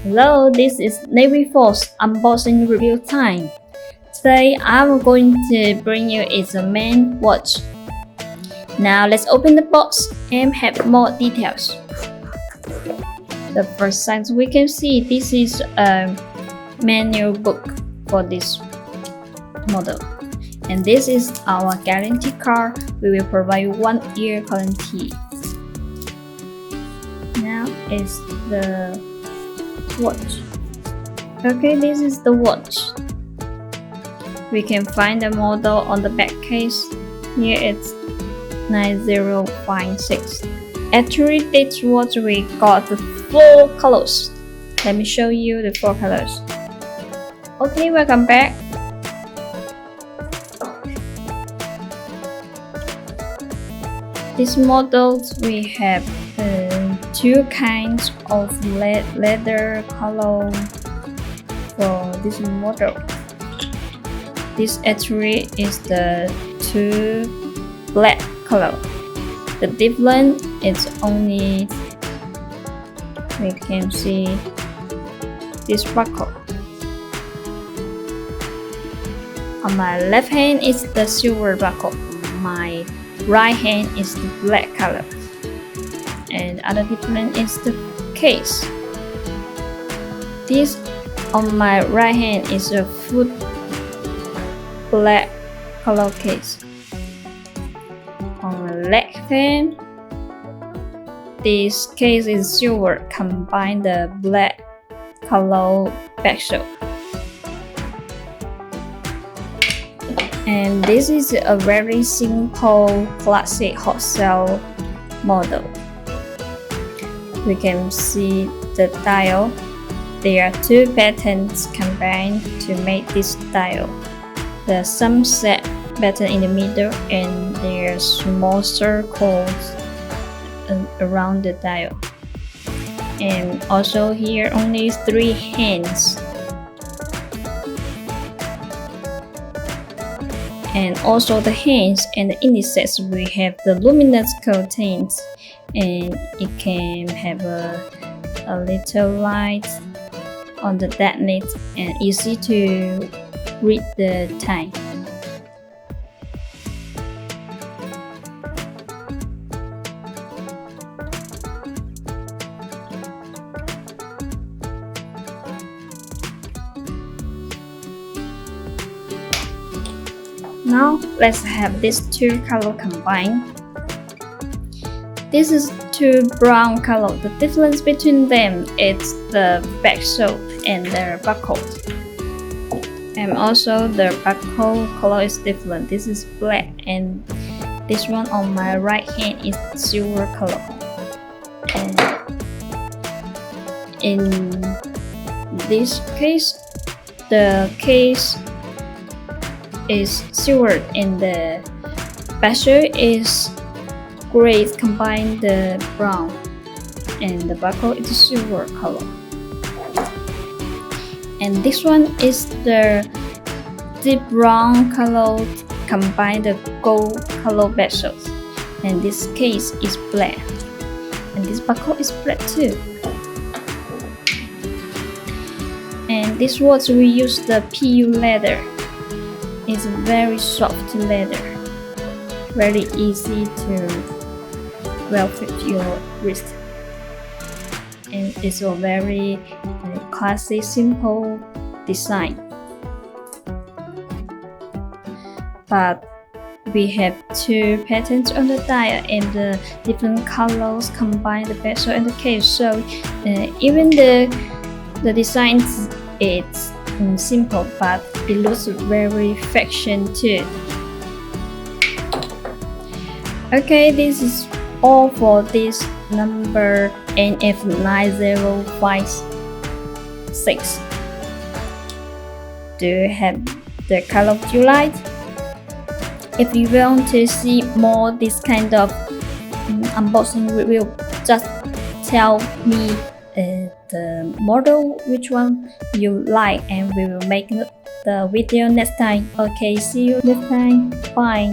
Hello, this is NAVIFORCE unboxing review time. Today I'm going to bring you is a main watch. Now let's open the box and have more details. The first sign we can see, this is a manual book for this model. And this is our guarantee card. We will provide 1 year guarantee. Now is the watch. Okay, this is the watch. We can find the model on the back case. Here it's 9056. Actually, this watch we got the 4 colors. Let me show you the 4 colors. Okay, welcome back. These models we have 2 kinds of leather color for this model. This actually is the 2 black color. The difference is only we can see this buckle. On my left hand is the silver buckle. My right hand is the black color. And other difference is the case. This on my right hand is a full black color case. On my left hand, this case is silver, combine the black color backside. And this is a very simple classic hot cell model. We can see the dial. There are 2 patterns combined to make this dial. The sunset pattern in the middle, and there are small circles around the dial. And also here only 3 hands. And also the hands and the indices, we have the luminous coatings, and it can have a little light on the deadnet and easy to read the time. Now let's have these 2 colors combined. This is 2 brown color. The difference between them is the backside and the buckle. And also the buckle color is different. This is black, and this one on my right hand is silver color. And in this case, the case is silver and the backside is gray, combine the brown, and the buckle is silver color. And this one is the deep brown color, combine the gold color backside, and this case is black, and this buckle is black too. And this watch we use the PU leather. It's very soft leather, very easy to well fit your wrist, and it's a very classic, simple design. But we have 2 patterns on the dial, and the different colors combine the backside and the case. So even the design it's simple, but it looks very fashion too. Okay, this is all for this number NF9056. Do you have the color you like? If you want to see more this kind of unboxing review, just tell me the model which one you like, and we will make the video next time. Okay, see you next time. Bye.